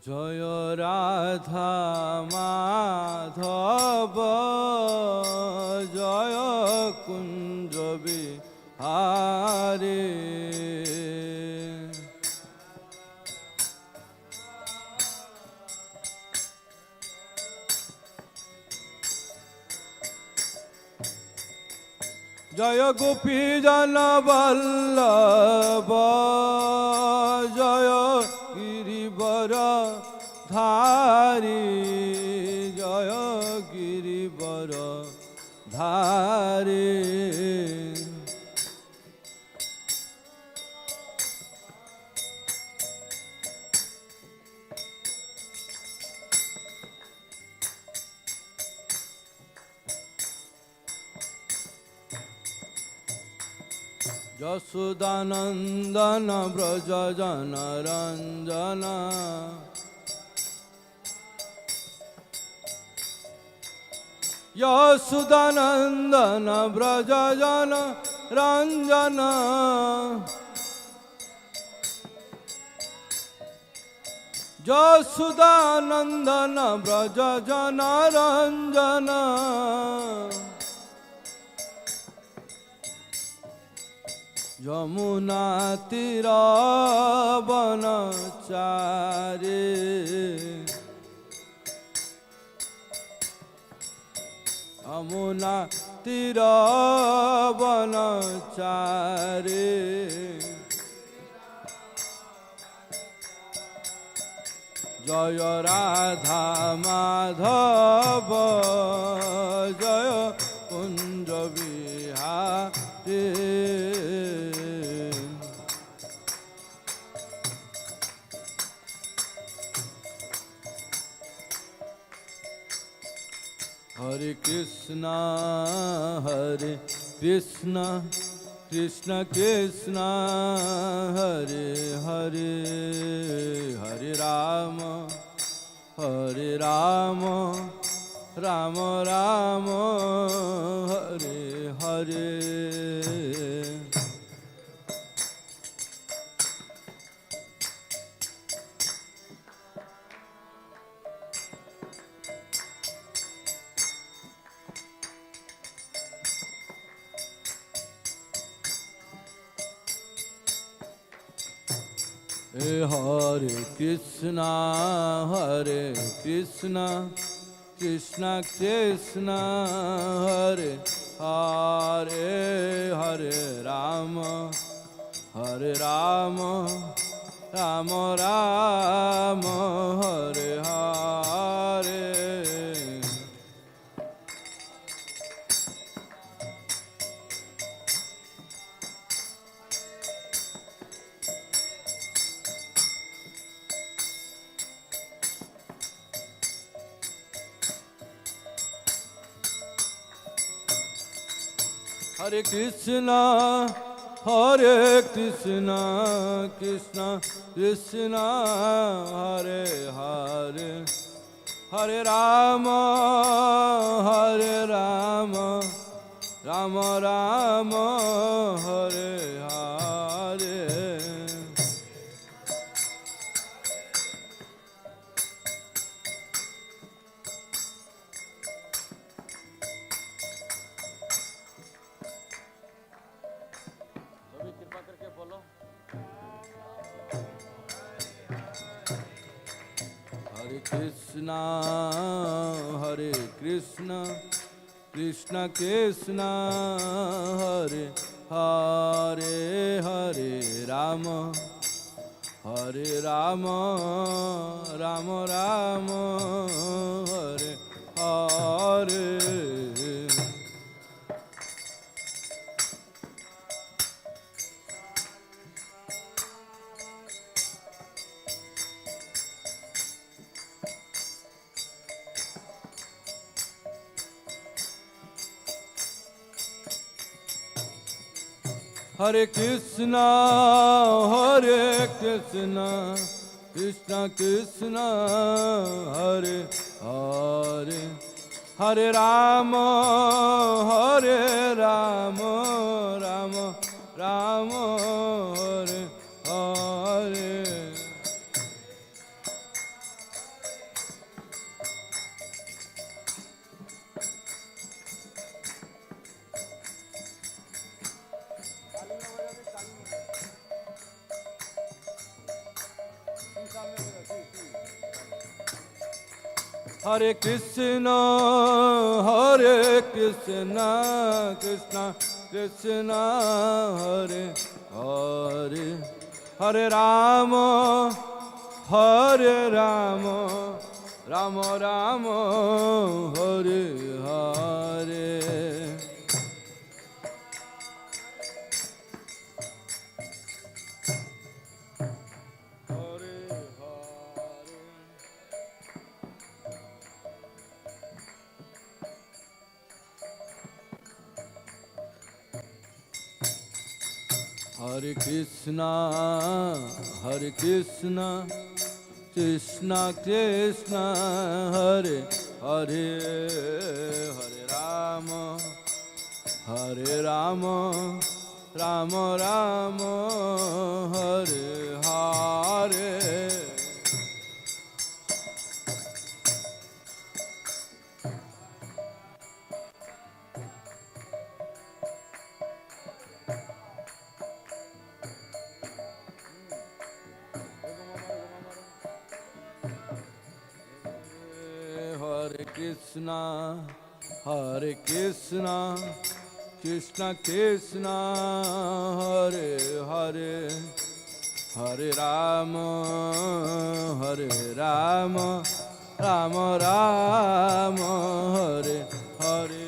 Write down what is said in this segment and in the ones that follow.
জয় রাধা মাধব জয় কুঞ্জ বিহারে। জয় গোপী জন বল্লভ জয় গিরিবর ধারী জয় গিরিবর ধারী। যশোদানন্দন ব্রজ জন রঞ্জন যশোদানন্দন ব্রজ জন রঞ্জন যশোদানন্দন ব্রজ জন রঞ্জন যমুনা তীর বনচারে যমুনা তীর বনচারে জয় রাধা মাধব জয় কুঞ্জ বিহারে। Hare Krishna, Hare Krishna, Krishna Krishna, Hare Hare, Hare Rama, Hare Rama, Rama Rama, Hare Hare. Hare Krishna, Hare Krishna, Krishna Krishna, Hare Hare, Hare Rama, Hare Rama, Rama Rama, Hare Hare. Hare Krishna, Hare Krishna, Krishna Krishna, Hare Hare, Hare Rama, Hare Rama, Rama Rama, Hare Hare. Hare Krishna, Hare Krishna, Krishna Krishna, Hare Hare, Hare Rama, Hare Rama, Rama Rama, Hare Hare. Hare Krishna, Hare Krishna, Krishna Krishna, Hare Hare, Hare Rama, Hare Rama, Rama Rama, Hare Hare. Hare Krishna, Krishna Krishna, Hare Hare, Hare Rama, Rama Rama, Hare Hare. Hare Krishna, Krishna Krishna, Hare Hare, Hare Rama, Rama Rama, Hare Hare. Hare Krishna, Krishna Krishna, Hare Hare, Hare Rama, Rama Rama, Hare Hare.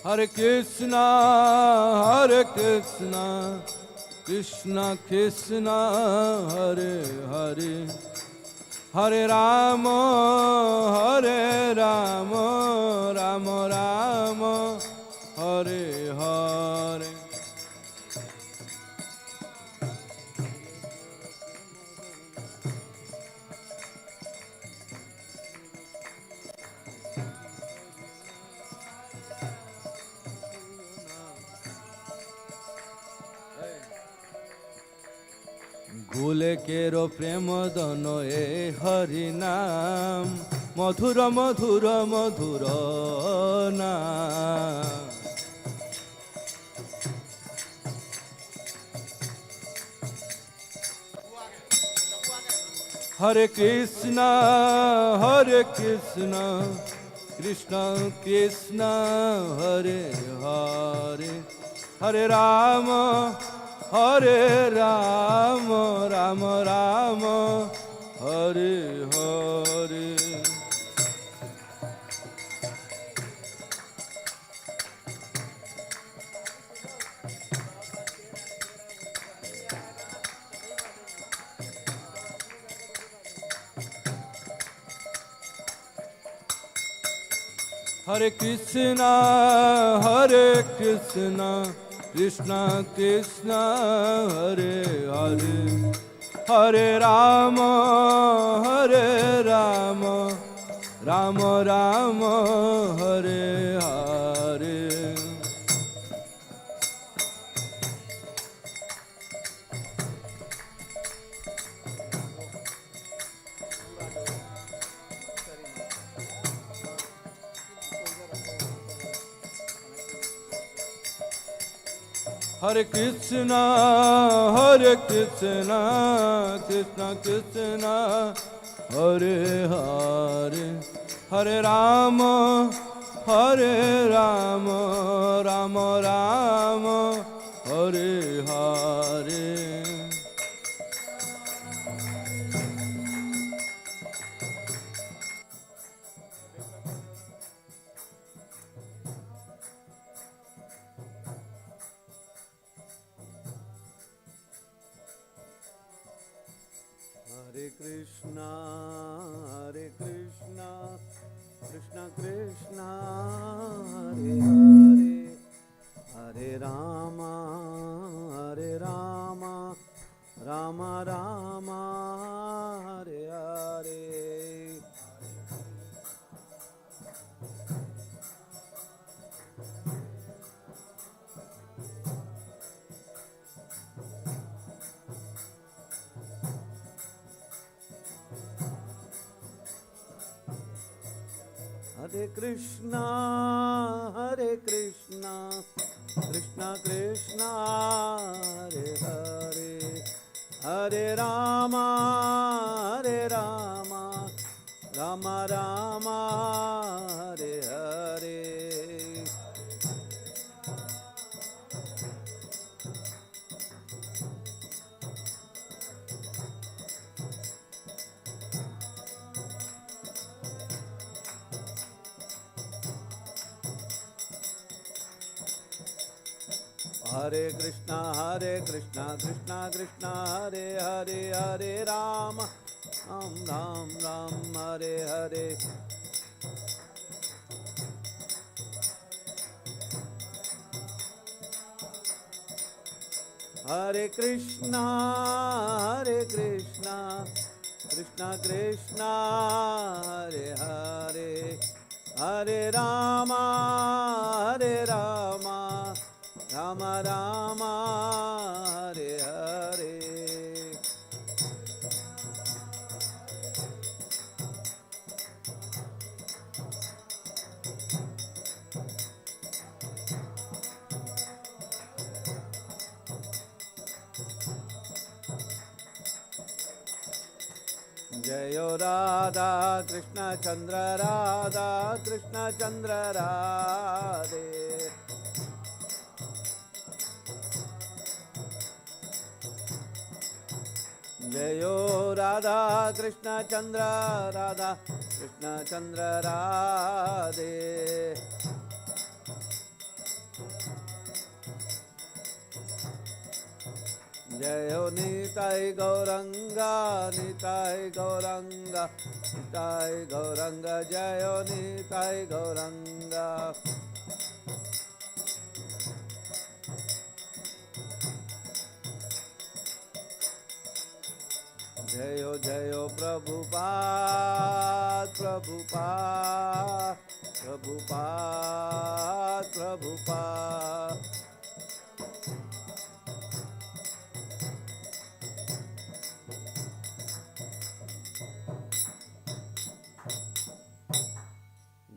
Hare Krishna, Krishna Krishna, Hare Hare, Hare Rama, Rama Rama, Hare Hare. ভুলে কেরো প্রেম দন এ হরি নাম, মধুর মধুর মধুর নাম। হরে কৃষ্ণ, কৃষ্ণ কৃষ্ণ, হরে হরে, হরে Ram, Ram Ram, Hare Hare. Hare Krishna, Krishna Krishna, Hare Hare, Hare Rama, Rama Rama, Hare Hare. Hare Krishna, Krishna Krishna, Hare Hare, Hare Rama, Rama Rama, Hare Hare. Hare Krishna, Krishna Krishna, Hare Hare, Hare Rama, Rama Rama, Hare Hare. Hare Krishna, Krishna Krishna, Hare Hare, Hare Rama, Rama Rama, Hare Hare. Hare Krishna, Krishna Krishna, Hare Hare, Hare Rama, Ram Ram, Hare Hare. Hare Krishna, Krishna Krishna, Hare Hare, Hare Rama, Rama Rama, Hare Hare. Jayo Radha Krishna Chandra, Radha Krishna Chandra Radhe. Jayo Radha Krishna Chandra, Radha Krishna Chandra Radhe. Jayo Nitai Gauranga, Nitai Gauranga, Nitai Gauranga, Jayo Nitai Gauranga. Jayo Jayo Prabhupada, Prabhupada, Prabhupada, Prabhupada.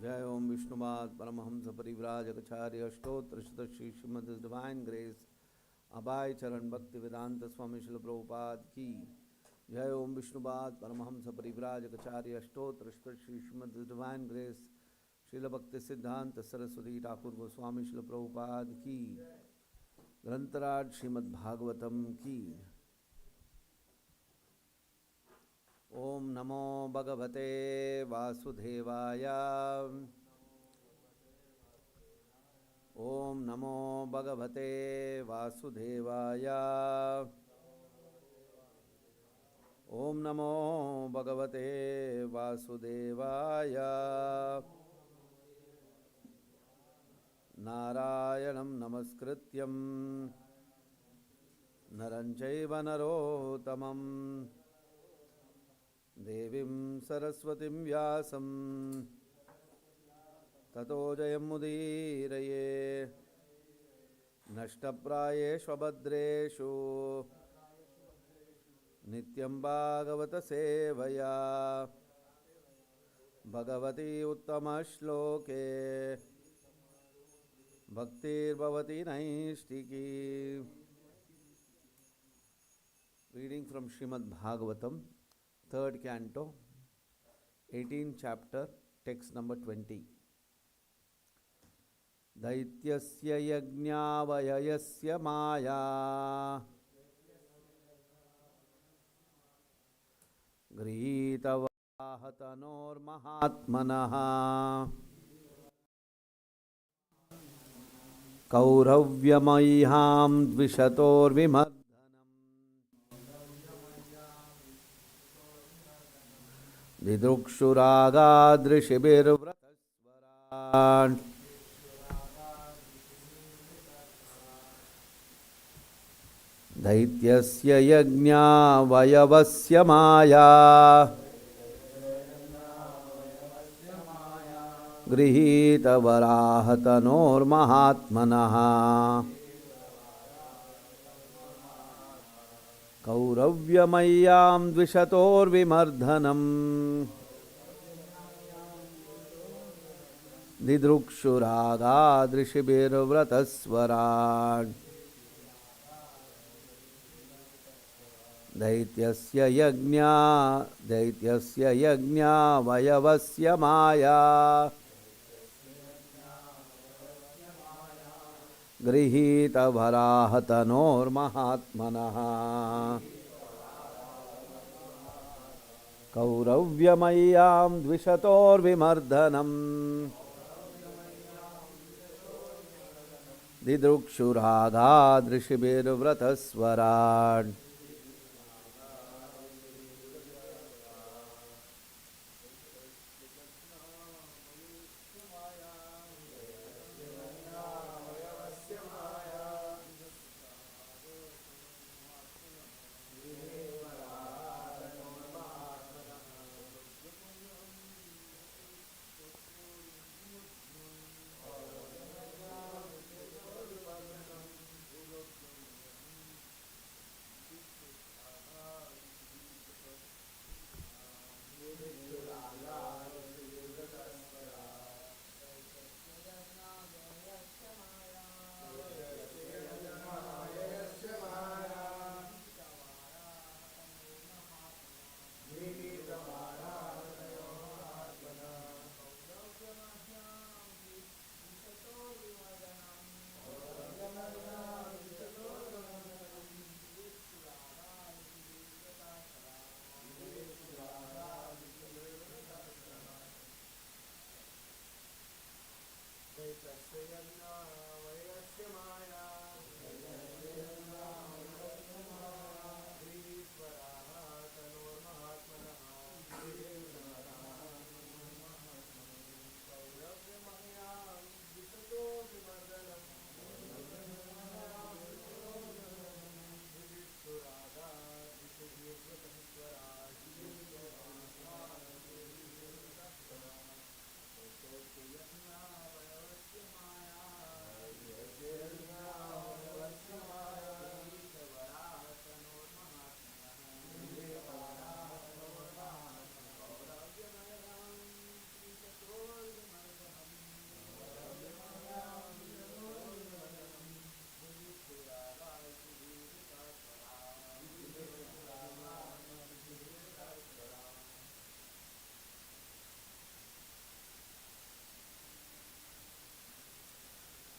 Jai Om Vishnupad Paramahamsa Parivrajagacharya Ashtotra Shata Shri Srimad Divine Grace Abhay Charan Bhakti Vedanta Swami Srila Prabhupada Ki. Jai Om Vishnupad Paramahamsa Parivrajagacharya Ashtotra Shata Shri Srimad Divine Grace Srila Bhakti Siddhanta Saraswati Thakur Goswami Srila Prabhupada Ki. Grantaraj Srimad Bhagavatam Ki. Om Namo Bhagavate Vasudevaya. Om Namo Bhagavate Vasudevaya. Om Namo Bhagavate Vasudevaya. Narayanam Namaskrityam Naranchaiva Narotamam Devim Saraswatim Vyasam Tato Jayamudiraye Nashtaprayeshu Bhadreshu Nityam Bhagavata Sevaya Bhagavati Uttama Shloke Bhaktir Bhavati Naistiki. Reading from Srimad Bhagavatam, 3rd canto, 18th chapter, text number 20. Daityasya yajñāvayayasya māyā grihītavāhatanor mahatmanah kauravyamaihām dvishator vimad Didrukshurāgādrishibirvratasvarān Daityasya yajñāvayavasya māyā Grihītavarahatanor mahatmanah Kauravyamayyam dvishator vimardhanam दिदृक्षुरागादृशिभिर्व्रतस्वरान् दैत्यस्य यज्ञावयवस्य Maya गृहीतभराहतनोर्महात्मनः कौरव्यमय्यां द्विषतोर्विमर्दनम् दिदृक्षुरागादृशिभिर्व्रतस्वरान्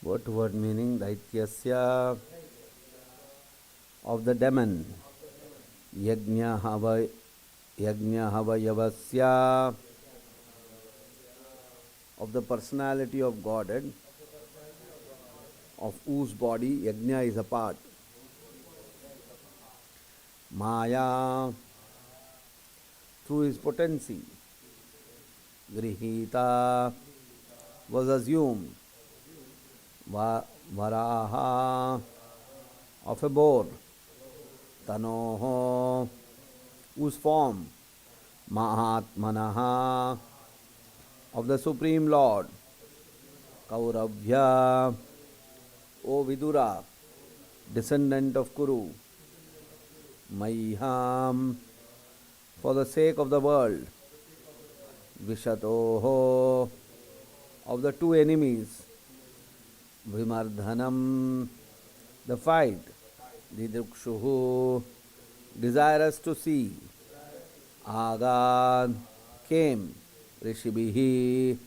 What word meaning? Daityasya, of the demon. Yajnahavayavasya, of the personality of Godhead, of whose body Yajna is a part. Maya, through his potency. Grihita, was assumed. Varaha, of a boar. Tanoho, whose form. Mahatmanaha, of the Supreme Lord. Kauravya, O Vidura, descendant of Kuru. Maiham, for the sake of the world. Vishatoho, of the two enemies. Vimardhanam, the fight. Didrukshuhu, desirous to see. Agad, came. Rishibhihi,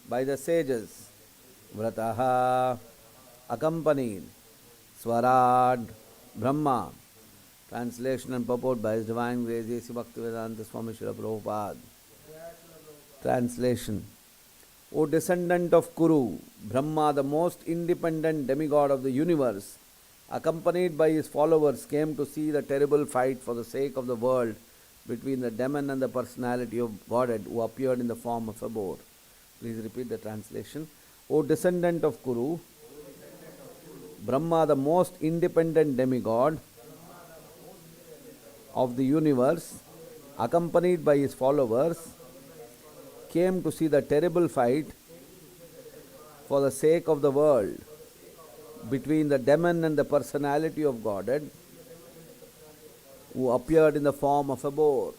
by the sages. Vrataha, accompanied. Swarad, Brahma. Translation and purport by His Divine Grace A.C. Bhaktivedanta Swami Srila Prabhupada. Translation. O descendant of Kuru, Brahma, the most independent demigod of the universe, accompanied by his followers, came to see the terrible fight for the sake of the world between the demon and the personality of Godhead who appeared in the form of a boar. Please repeat the translation. O descendant of Kuru, Brahma, the most independent demigod of the universe, accompanied by his followers, came to see the terrible fight for the sake of the world between the demon and the personality of Godhead who appeared in the form of a boar.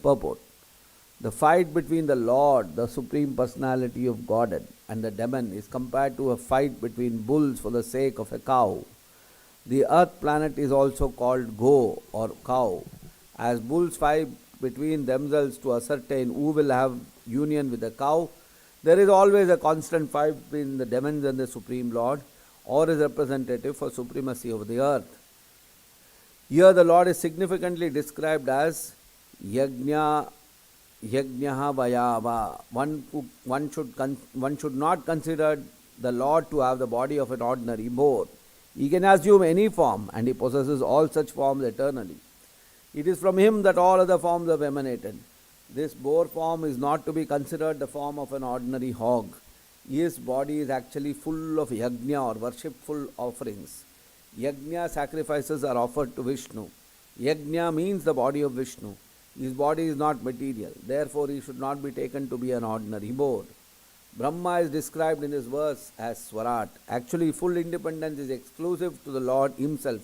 Purport. The fight between the Lord, the Supreme Personality of Godhead, and the demon is compared to a fight between bulls for the sake of a cow. The earth planet is also called Go or cow, as bulls fight between themselves to ascertain who will have union with the cow. There is always a constant fight between the demons and the Supreme Lord, or his representative for supremacy over the earth. Here the Lord is significantly described as Yajna Yajnaha Vayava. One should not consider the Lord to have the body of an ordinary boar. He can assume any form, and he possesses all such forms eternally. It is from him that all other forms have emanated. This boar form is not to be considered the form of an ordinary hog. His body is actually full of yajna or worshipful offerings. Yajna sacrifices are offered to Vishnu. Yajna means the body of Vishnu. His body is not material, therefore he should not be taken to be an ordinary boar. Brahma is described in this verse as Swarat. Actually, full independence is exclusive to the Lord himself,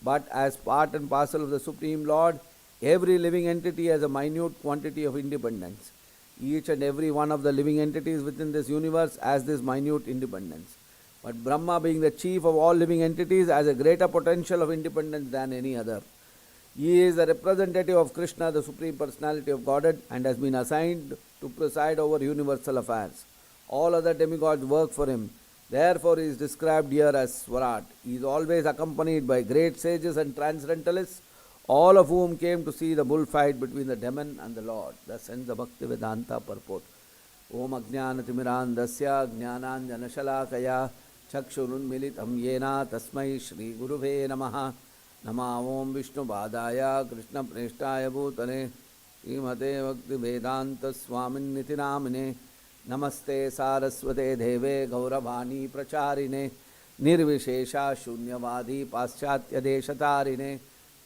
but as part and parcel of the Supreme Lord, every living entity has a minute quantity of independence. Each and every one of the living entities within this universe has this minute independence. But Brahma, being the chief of all living entities, has a greater potential of independence than any other. He is the representative of Krishna, the Supreme Personality of Godhead, and has been assigned to preside over universal affairs. All other demigods work for him. Therefore, he is described here as Swarat. He is always accompanied by great sages and transcendentalists, all of whom came to see the bullfight between the demon and the Lord. Thus ends the Bhakti Vedanta purport. Om Ajnanatimirandasya Jnananjanashalakaya Chakshurunmilitam Yena Tasmai Shri Guruve Namaha. Nama Om Vishnu Padaya Krishna Preshtaya Bhutane Srimate Bhakti Vedanta Swamin Nitinamine Namaste Saraswate Deve Gauravani Pracharine Nirvishesha Shunyavadi Paschatya Deshatarine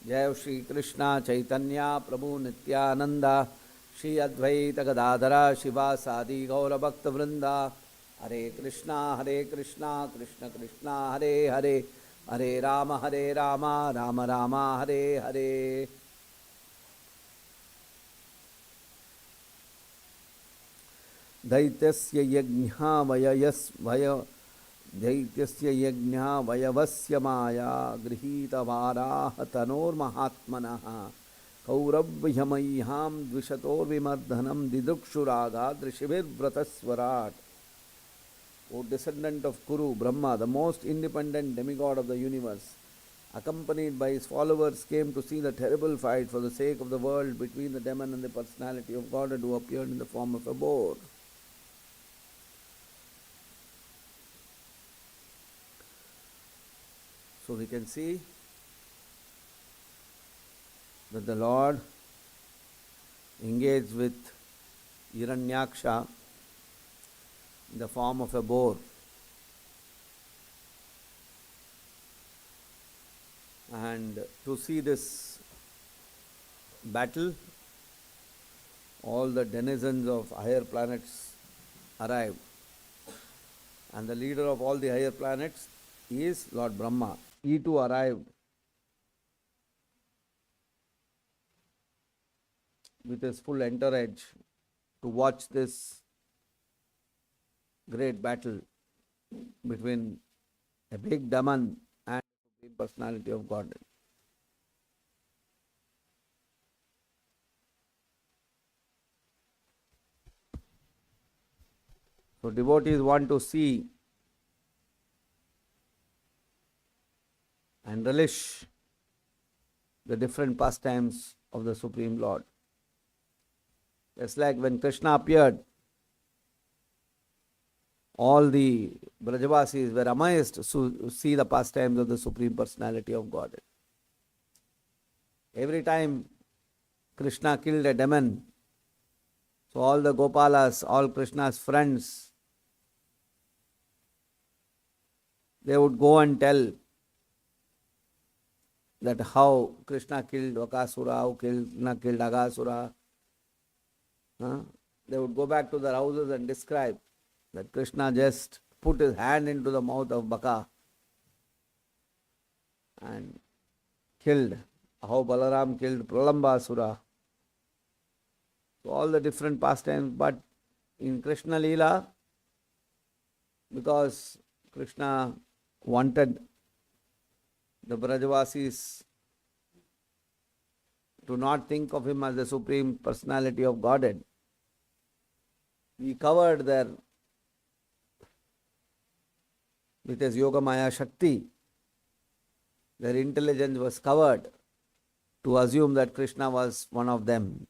Jai Shri Krishna Chaitanya Prabhu Nityananda Shri Advaita Gadadhara Shiva Sadi Gaura Bhakta Vrinda Hare Krishna Krishna Krishna Hare Hare Hare Rama Rama Rama Hare Hare. Daityasya yajna vayavasya maya grihita varaha tanor mahatmanaha kaurabhyamayham dvishator vimardhanam didukshuraga drishivir vrataswarat. O descendant of Kuru, Brahma, the most independent demigod of the universe, accompanied by his followers, came to see the terrible fight for the sake of the world between the demon and the personality of God who appeared in the form of a boar. So we can see that the Lord engaged with Hiranyaksha in the form of a boar. And to see this battle, all the denizens of higher planets arrived. And the leader of all the higher planets is Lord Brahma. He too arrived with his full entourage to watch this great battle between a big demon and the Supreme Personality of Godhead. So devotees want to see and relish the different pastimes of the Supreme Lord. Just like when Krishna appeared, all the Brajavasis were amazed to see the pastimes of the Supreme Personality of Godhead. Every time Krishna killed a demon, so all the Gopalas, all Krishna's friends, they would go and tell that how Krishna killed Vakasura, how Krishna killed Agasura. They would go back to their houses and describe that Krishna just put his hand into the mouth of Baka and killed, how Balaram killed Pralambasura. So all the different pastimes, but in Krishna Leela, because Krishna wanted the Brajavasis to not think of him as the Supreme Personality of Godhead, he covered their, with his Yoga Maya Shakti, their intelligence was covered to assume that Krishna was one of them.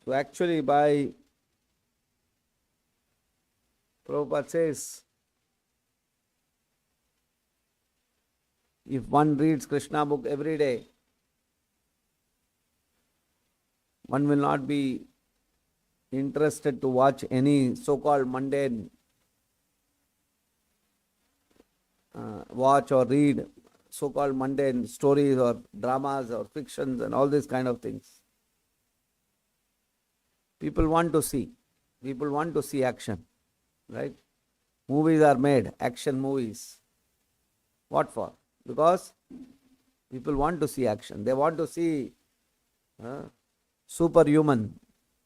So actually by Prabhupada says, if one reads Krishna book every day, one will not be interested to watch any so-called mundane watch or read so-called mundane stories or dramas or fictions and all these kind of things. People want to see. People want to see action, right? Movies are made, action movies. What for? Because people want to see action. They want to see superhuman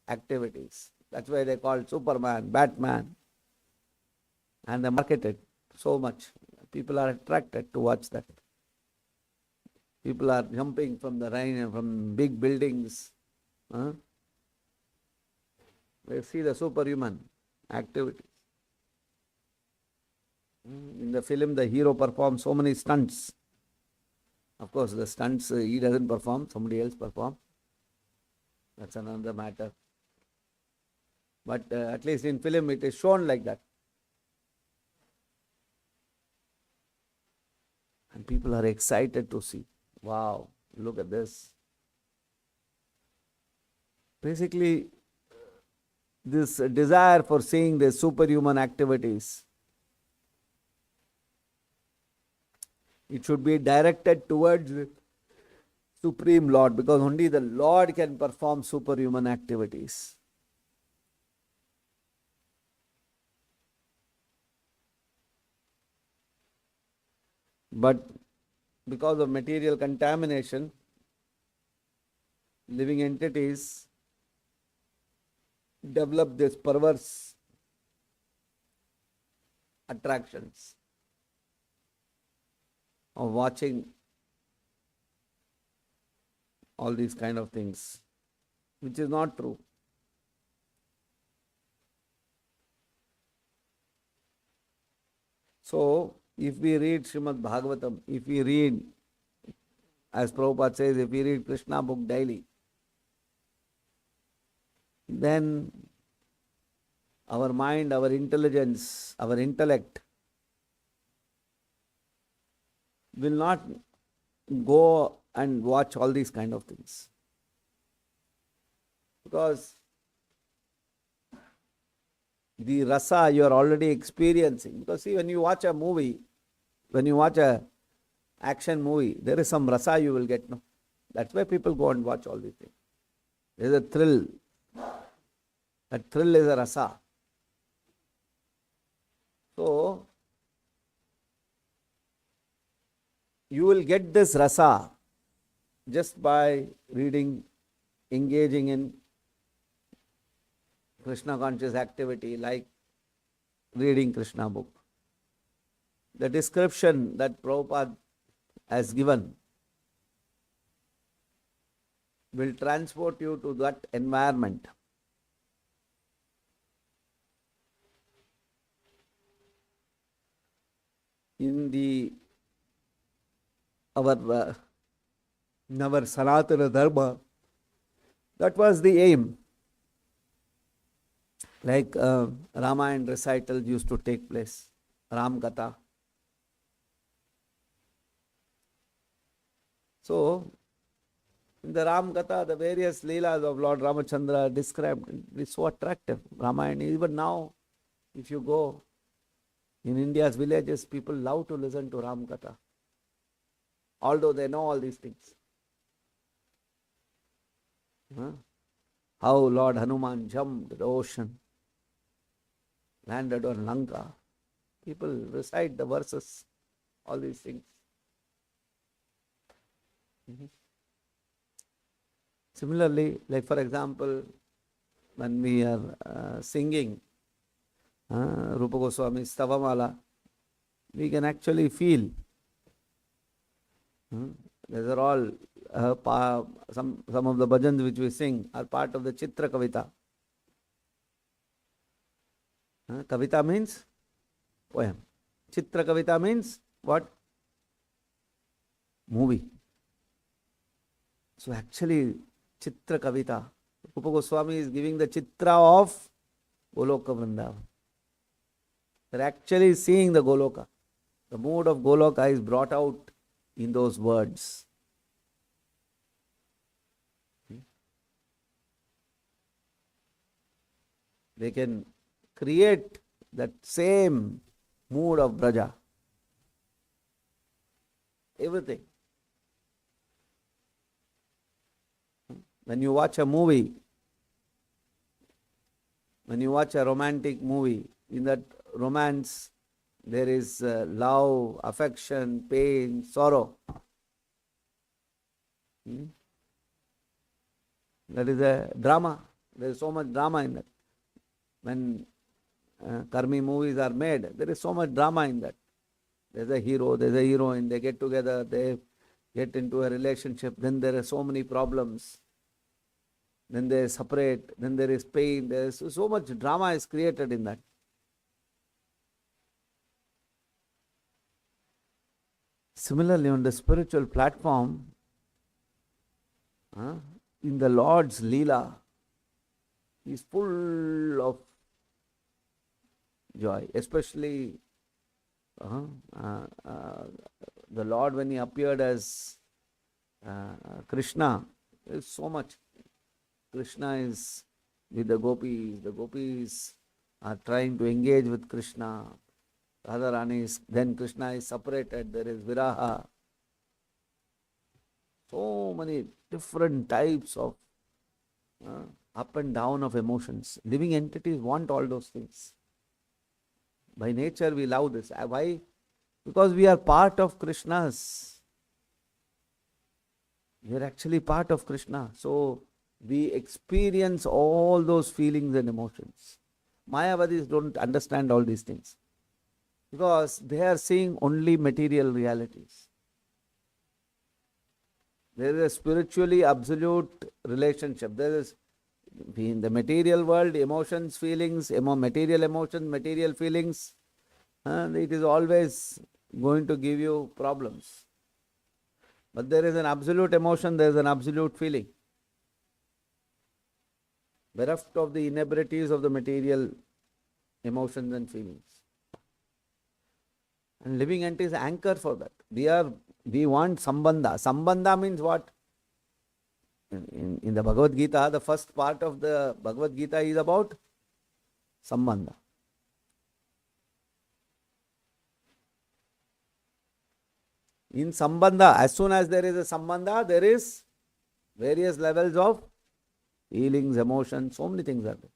activities. That's why they call Superman, Batman. And they market it so much. People are attracted to watch that. People are jumping from the rain, from big buildings. They see the superhuman activities. In the film, the hero performs so many stunts. Of course, the stunts he doesn't perform, somebody else performs. That's another matter. But at least in film, it is shown like that. And people are excited to see. Wow, look at this. Basically, this desire for seeing the superhuman activities, it should be directed towards the Supreme Lord, because only the Lord can perform superhuman activities. But because of material contamination, living entities develop this perverse attractions of watching all these kind of things, which is not true. So, if we read Srimad Bhagavatam, if we read, as Prabhupada says, if we read Krishna book daily, then our mind, our intelligence, our intellect will not go and watch all these kind of things. Because the rasa you are already experiencing. Because see, when you watch a movie, when you watch a action movie, there is some rasa you will get. No? That's why people go and watch all these things. There is a thrill. That thrill is a rasa. So, you will get this rasa just by reading, engaging in Krishna conscious activity like reading Krishna book. The description that Prabhupada has given will transport you to that environment. In our Sanatana Dharma, that was the aim. Like Ramayana recitals used to take place, Ram Katha. So, in the Ram Katha, the various Leelas of Lord Ramachandra are described. It's so attractive. Ramayana, even now, if you go in India's villages, people love to listen to Ram Katha, although they know all these things. how Lord Hanuman jumped the ocean, landed on Lanka. People recite the verses, all these things. Similarly, like for example, when we are singing Rupa Goswami's Stavamala, we can actually feel. These are all some of the bhajans which we sing are part of the Chitra Kavita. Kavita means poem. Chitra Kavita means what? Movie. So actually, Chitra Kavita, Rupa Goswami is giving the Chitra of Goloka Vrindavan. They're actually seeing the Goloka. The mood of Goloka is brought out in those words. They can create that same mood of Braja. Everything. When you watch a movie, when you watch a romantic movie, in that romance there is love, affection, pain, sorrow. That is a drama. There is so much drama in that. When Karmi movies are made, there is so much drama in that. There's a hero, there's a heroine, they get together, they get into a relationship, then there are so many problems. Then they separate, then there is pain, there is so much drama is created in that. Similarly, on the spiritual platform, in the Lord's Leela, He is full of joy, especially the Lord when He appeared as Krishna. There is so much. Krishna is with the gopis are trying to engage with Krishna. Radharani is, then Krishna is separated, there is viraha. So many different types of up and down of emotions. Living entities want all those things. By nature we love this. Why? Because we are part of Krishna's. We are actually part of Krishna. So we experience all those feelings and emotions. Mayavadis don't understand all these things because they are seeing only material realities. There is a spiritually absolute relationship. There is, in the material world, emotions, feelings, material emotions, material feelings, it is always going to give you problems. But there is an absolute emotion, there is an absolute feeling. Bereft of the inebrities of the material emotions and feelings. And living entities anchor for that. We want sambandha. Sambandha means what? In the Bhagavad Gita, the first part of the Bhagavad Gita is about sambandha. In sambandha, as soon as there is a sambandha, there is various levels of feelings, emotions, so many things are there.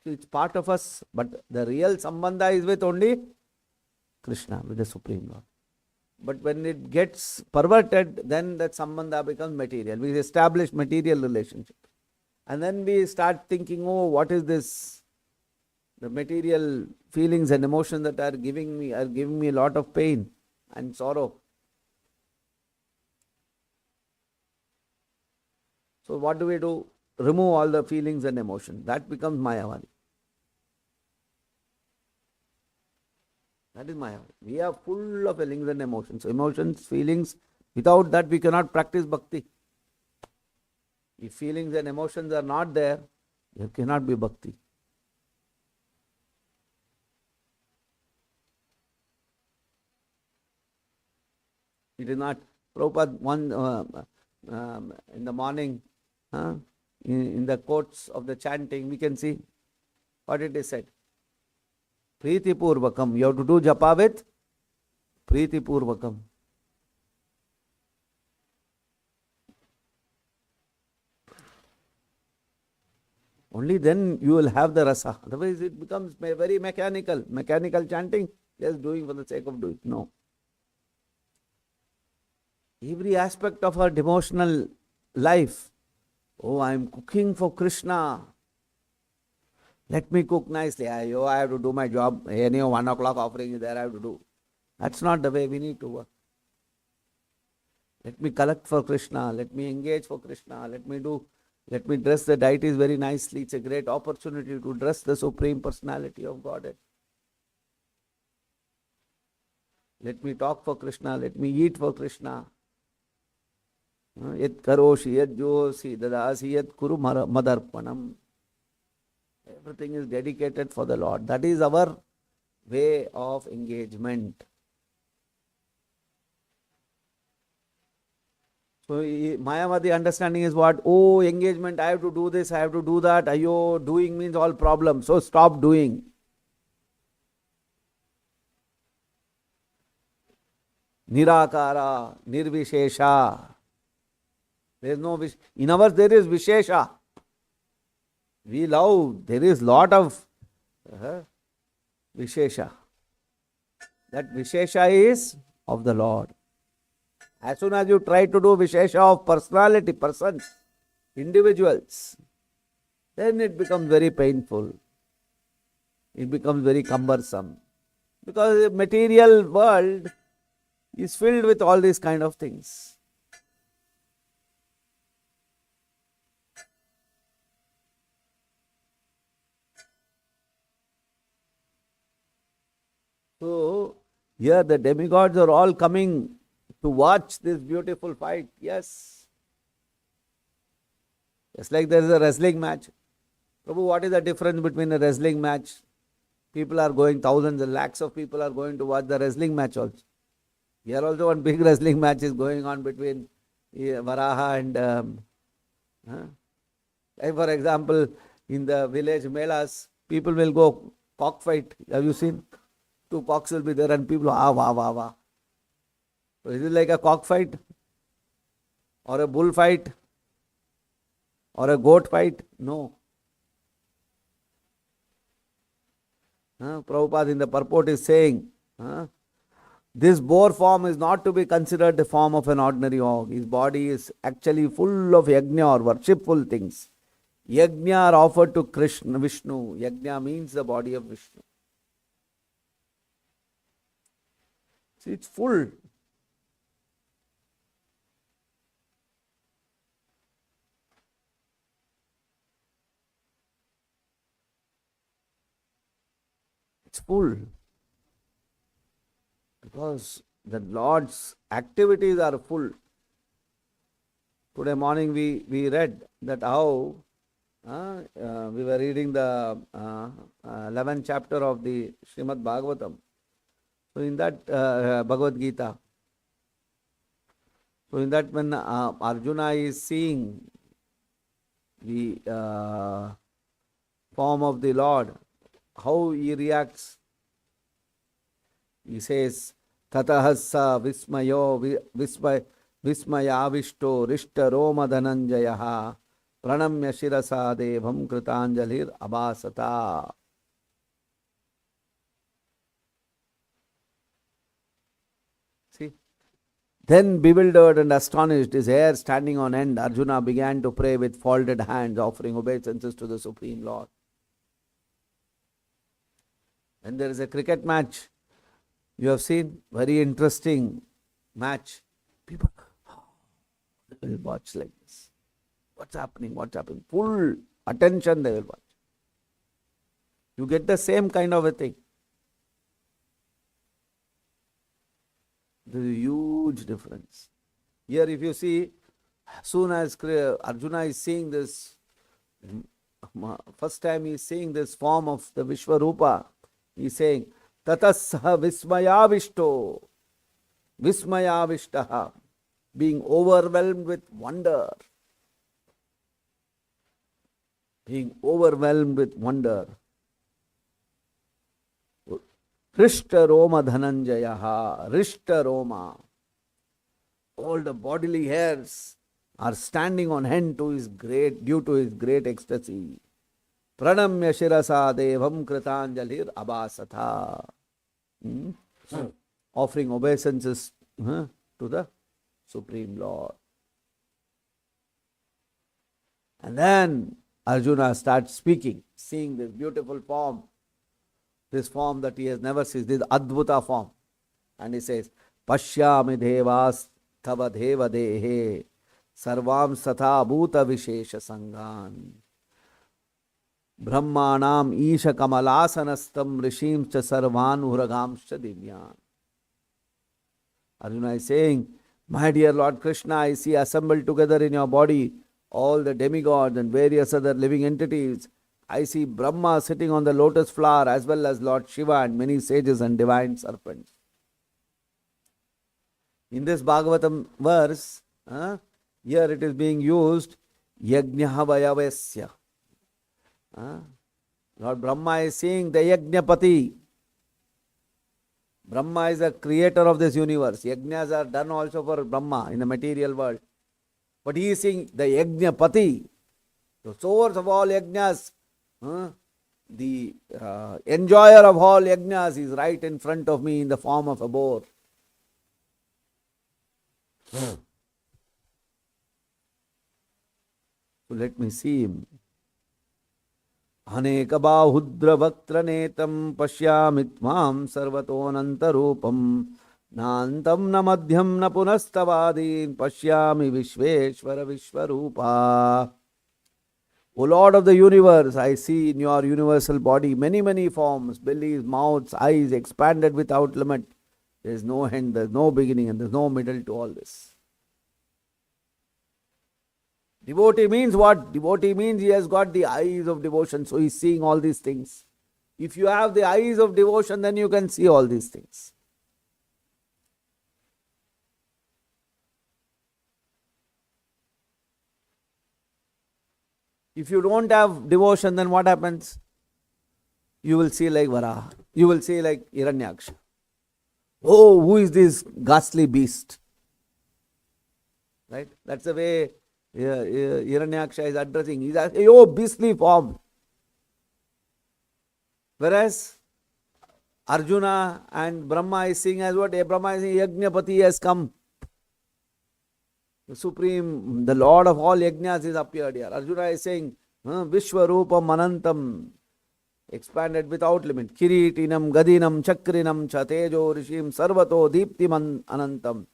So it's part of us, but the real sambandha is with only Krishna, with the Supreme Lord. But when it gets perverted, then that sambandha becomes material. We establish material relationship. And then we start thinking, oh, what is this? The material feelings and emotions that are giving me a lot of pain and sorrow. So what do we do? Remove all the feelings and emotions. That becomes Mayavadi. That is Mayavadi. We are full of feelings and emotions. Emotions, feelings, without that we cannot practice bhakti. If feelings and emotions are not there, there cannot be bhakti. It is not. Prabhupada, in the morning, in the quotes of the chanting, we can see what it is said. Priti Purvakam. You have to do japa with Priti Purvakam. Only then you will have the rasa. Otherwise it becomes very mechanical. Mechanical chanting, just doing for the sake of doing. No. Every aspect of our devotional life. Oh, I am cooking for Krishna. Let me cook nicely. I have to do my job. Any 1 o'clock offering is there, I have to do. That's not the way we need to work. Let me collect for Krishna. Let me engage for Krishna. Let me dress the deities very nicely. It's a great opportunity to dress the Supreme Personality of Godhead. Let me talk for Krishna. Let me eat for Krishna. Yat karoshi, yat josi, dadasi, yat kuru madarpanam. Everything is dedicated for the Lord. That is our way of engagement. So Mayavadi understanding is what? Oh, engagement, I have to do this, I have to do that. Ayo, doing means all problems. So stop doing. Nirakara, nirvishesha. There is no in ours there is vishesha. We love, there is lot of vishesha. That vishesha is of the Lord. As soon as you try to do vishesha of personality, persons, individuals, then it becomes very painful. It becomes very cumbersome. Because the material world is filled with all these kind of things. So, here the demigods are all coming to watch this beautiful fight. Yes. Just like there is a wrestling match. Prabhu, what is the difference between a wrestling match? People are going, thousands and lakhs of people are going to watch the wrestling match also. Here also one big wrestling match is going on between Varaha and like for example, in the village melas, people will go cockfight. Have you seen? 2 cocks will be there and people, wah, wah, wah. So is it like a cockfight? Or a bullfight? Or a goat fight? No. Prabhupada in the purport is saying, this boar form is not to be considered the form of an ordinary hog. His body is actually full of yajna or worshipful things. Yajna are offered to Krishna, Vishnu. Yajna means the body of Vishnu. See, it's full. It's full. Because the Lord's activities are full. Today morning we read that how we were reading the 11th chapter of the Srimad Bhagavatam. So in that Bhagavad Gita, so in that when Arjuna is seeing the form of the Lord, how he reacts, he says, Tatahassa vismayo vismayavishto rishta roma dhananjayaha pranamya shirasa devam kritanjalir abhasata. See? Then bewildered and astonished, his hair standing on end, Arjuna began to pray with folded hands, offering obeisances to the Supreme Lord. And there is a cricket match. You have seen, very interesting match. People will watch like this. What's happening? What's happening? Full attention they will watch. You get the same kind of a thing. There is a huge difference. Here if you see, as soon as Arjuna is seeing this, first time he is seeing this form of the Vishwarupa, he is saying, Tatassaha vismayavishto, vismayavishtaha, being overwhelmed with wonder. Being overwhelmed with wonder. Rishta Roma Dhananjayaha, Rishta Roma. All the bodily hairs are standing on end due to his great ecstasy. pranamya shirasa devam kritanjalir abhasatha. Offering obeisances to the Supreme Lord. And then Arjuna starts speaking, seeing this beautiful form, this form that he has never seen, this Adbhuta form. And he says, Pashyami devas tava deva dehe sarvam satha bhuta vishesha sangan brahmanam isha kamalasanastam rishim cha sarvan uragamscha divyan. Arjuna is saying, my dear Lord Krishna, I see assembled together in your body all the demigods and various other living entities. I see Brahma sitting on the lotus flower as well as Lord Shiva and many sages and divine serpents. In this Bhagavatam verse, here it is being used Yajnaha Vayavesya. Lord Brahma is saying the Yajnapati. Brahma is the creator of this universe. Yajnas are done also for Brahma in the material world. But he is saying the Yajnapati, the source of all yajnas, the enjoyer of all yajnas is right in front of me in the form of a boar. So let me see him. Anekabahudra vaktranetam pasyamitvam sarvatonantarupam nantam na madhyam na punastavadin pashyami vishveshvara vishvarupa. O Lord of the universe, I see in your universal body many, many forms, bellies, mouths, eyes, expanded without limit. There is no end, there is no beginning, and there is no middle to all this. Devotee means what? Devotee means he has got the eyes of devotion, so he is seeing all these things. If you have the eyes of devotion, then you can see all these things. If you don't have devotion, then what happens? You will see like Varaha. You will see like Hiranyaksha. Oh, who is this ghastly beast? Right? That's the way Hiranyaksha is addressing. He's asking, oh, beastly form. Whereas Arjuna and Brahma is seeing as what? Brahma is saying, Yajnapati has come. The Supreme, the Lord of all Yajnas is appeared here. Arjuna is saying, Vishwarupam Anantam, expanded without limit. Kiritinam, Gadinam, Chakrinam, Chatejo, Rishim, Sarvato, Deeptiman Anantam.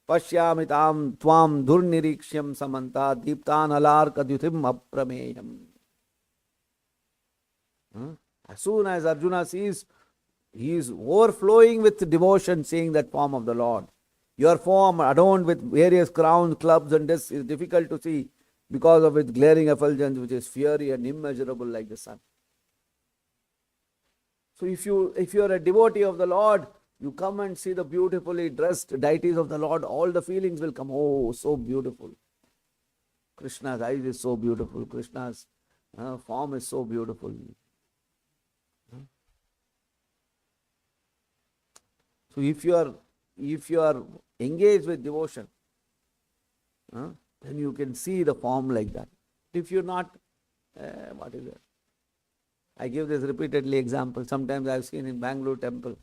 Pashyamitam Tvam Dhurnirikshyam Samanta Deeptan Alar Kadyuthim Aprameyam. As soon as Arjuna sees, he is overflowing with devotion, seeing that form of the Lord. Your form adorned with various crowns, clubs, and this is difficult to see because of its glaring effulgence, which is fiery and immeasurable like the sun. So if you are a devotee of the Lord, you come and see the beautifully dressed deities of the Lord, all the feelings will come. Oh, so beautiful. Krishna's eyes is so beautiful. Krishna's form is so beautiful. So if you are engaged with devotion, then you can see the form like that. If you're not, what is it? I give this repeatedly example. Sometimes I've seen in Bangalore temple.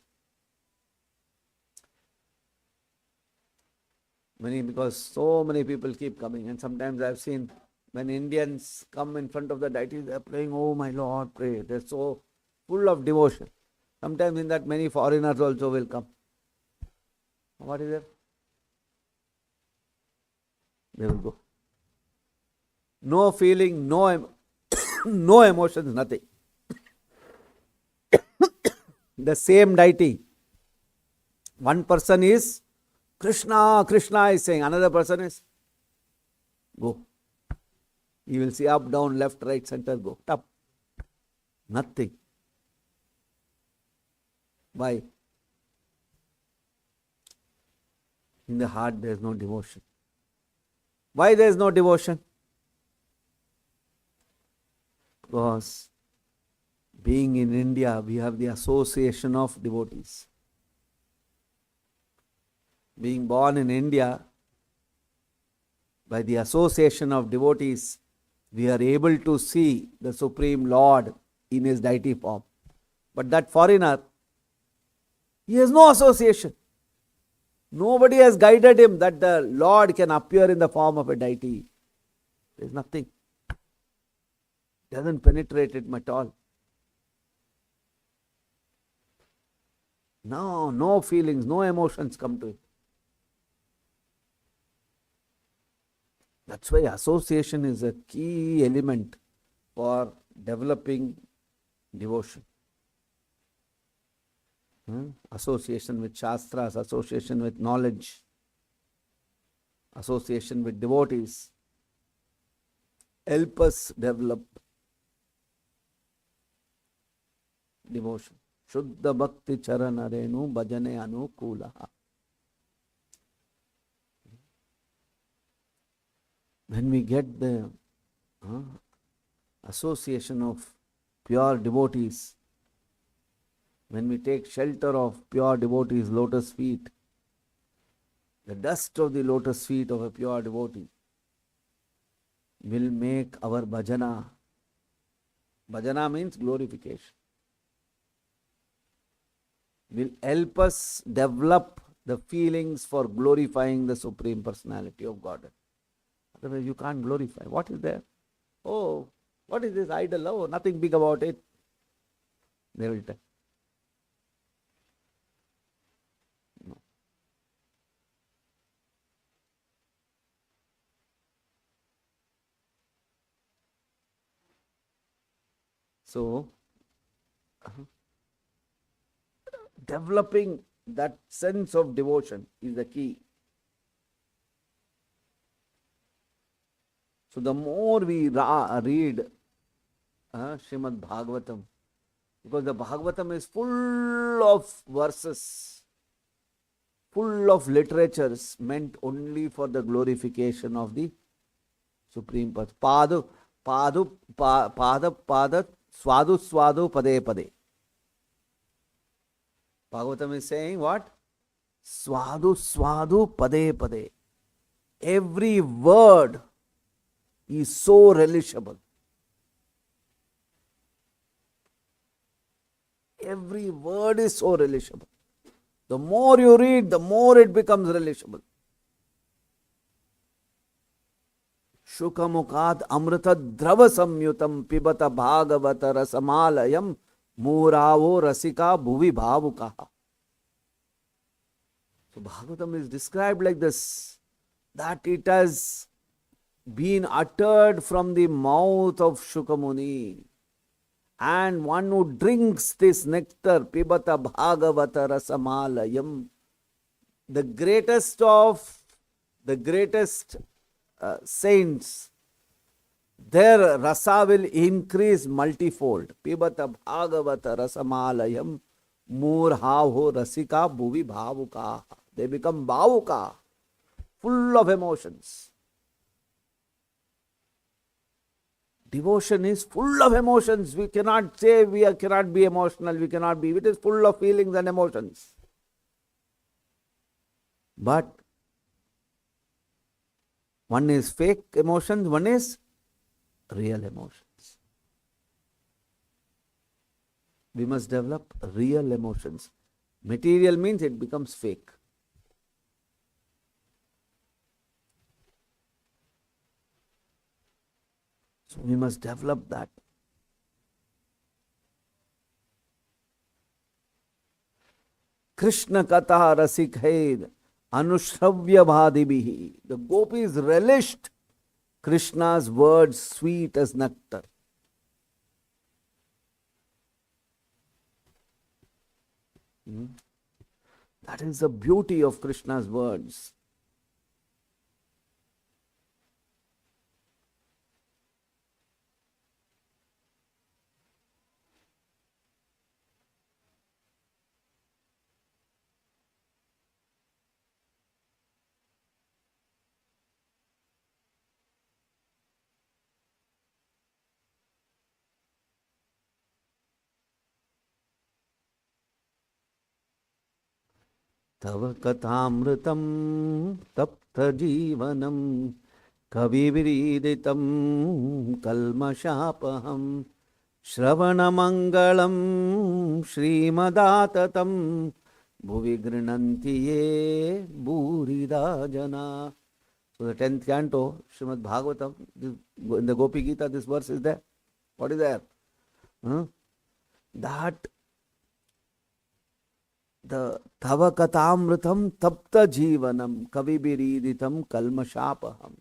Because so many people keep coming, and sometimes I've seen when Indians come in front of the deities, they're praying, oh my Lord, pray. They're so full of devotion. Sometimes in that many foreigners also will come. What is it? They will go. No feeling, no emotions, nothing. The same deity. One person is Krishna, Krishna is saying. Another person is go. You will see up, down, left, right, center, go. Top. Nothing. Why? In the heart there is no devotion. Why there is no devotion? Because being in India, we have the association of devotees. Being born in India, by the association of devotees, we are able to see the Supreme Lord in his deity form. But that foreigner, he has no association. Nobody has guided him that the Lord can appear in the form of a deity. There is nothing. Doesn't penetrate it at all. No feelings, no emotions come to it. That's why association is a key element for developing devotion. Association with Shastras, association with knowledge, association with devotees help us develop devotion. Shuddha Bhakti Charana Renu Bhajane Anukulaha. When we get the association of pure devotees, when we take shelter of pure devotees' lotus feet, the dust of the lotus feet of a pure devotee will make our bhajana. Bhajana means glorification. Will help us develop the feelings for glorifying the Supreme Personality of Godhead. Otherwise, you can't glorify. What is there? Oh, what is this idol? Oh, nothing big about it. They will tell. No. So, developing that sense of devotion is the key. So the more we read Srimad Bhagavatam, because the Bhagavatam is full of verses, full of literatures meant only for the glorification of the Supreme Person. Padu, swadu, swadu, pade, pade. Bhagavatam is saying what? Swadu, swadu, pade, pade. Every word is so relishable. Every word is so relishable. The more you read, the more it becomes relishable. Shukamukad amrita drava samyutam pibata bhagavata rasamalayam muravo rasika bhuvi bhavukaha. So Bhagavatam is described like this, that it has been uttered from the mouth of Shukamuni. And one who drinks this nectar, pibata bhagavata rasamalayam, the greatest saints, their rasa will increase multifold. Pibata bhagavata rasamalayam murhavo rasika bhuvi bhavuka. They become bhavuka, full of emotions. Devotion is full of emotions. We cannot say cannot be emotional. We cannot be. It is full of feelings and emotions. But one is fake emotions, one is real emotions. We must develop real emotions. Material means it becomes fake. So we must develop that. Krishna Katha Rasikhaid Anushravya Bhadibihi. The gopis relished Krishna's words sweet as nectar. That is the beauty of Krishna's words. Tava kathamritam tapta jivanam कविभिरीडितं कल्मषापहं श्रवणमङ्गलं श्रीमदाततं भुवि गृह्णन्ति ये भूरिदा जना. So the 10th canto, Srimad Bhagavatam, in the Gopi Gita, this verse is there. What is there? That the Tava Katamritam Tapta Jivanam Kavibiriditam Kalmashapaham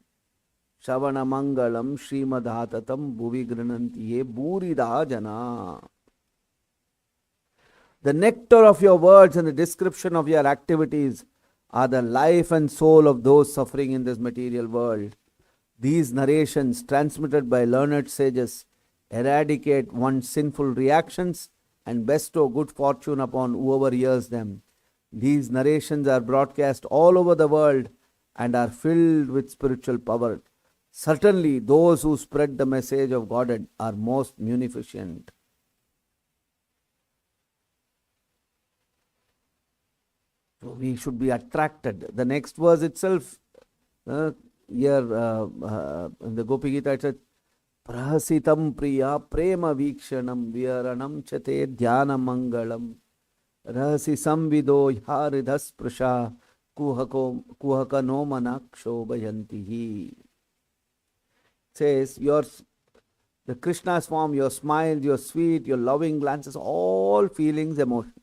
Shavana Mangalam Srimadhatatam Bhuvi Granantiye Bhurida Jana. The nectar of your words and the description of your activities are the life and soul of those suffering in this material world. These narrations, transmitted by learned sages, eradicate one's sinful reactions and bestow good fortune upon whoever hears them. These narrations are broadcast all over the world and are filled with spiritual power. Certainly, those who spread the message of Godhead are most munificent. So we should be attracted. The next verse itself, in the Gopi Gita, it says, Prahasitam priya prema vikshanam viharanam chate dhyana mangalam rahasi samvido yaridhas prasha kuhaka no manaksho bhayantihi. Says, the Krishna's form, your smile, your sweet, your loving glances, all feelings, emotions.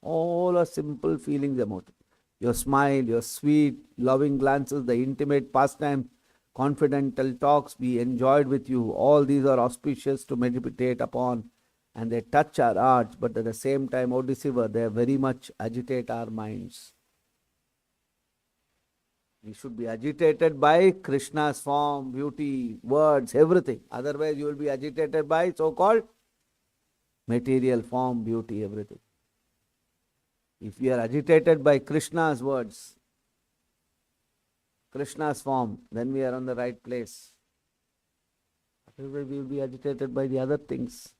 All are simple feelings, emotions. Your smile, your sweet, loving glances, the intimate pastime, confidential talks we enjoyed with you, all these are auspicious to meditate upon and they touch our hearts, but at the same time, O deceiver, they very much agitate our minds. We should be agitated by Krishna's form, beauty, words, everything. Otherwise, you will be agitated by so-called material form, beauty, everything. If we are agitated by Krishna's words, Krishna's form, then we are on the right place. Otherwise, we will be agitated by the other things.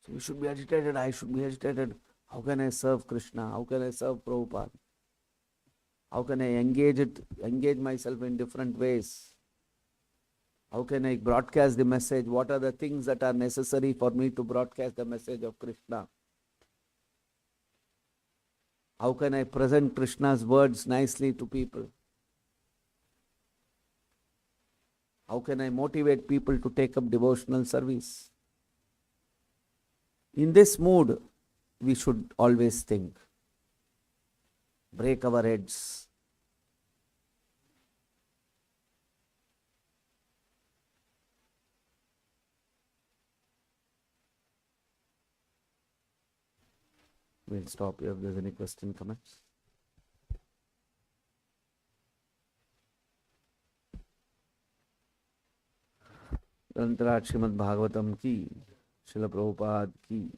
So we should be agitated, I should be agitated. How can I serve Krishna? How can I serve Prabhupada? How can I engage myself in different ways? How can I broadcast the message? What are the things that are necessary for me to broadcast the message of Krishna? How can I present Krishna's words nicely to people? How can I motivate people to take up devotional service? In this mood, we should always think. Break our heads. We'll stop here if there's any question, comments. Srimad Bhagavatam ki, Srila Prabhupada ki.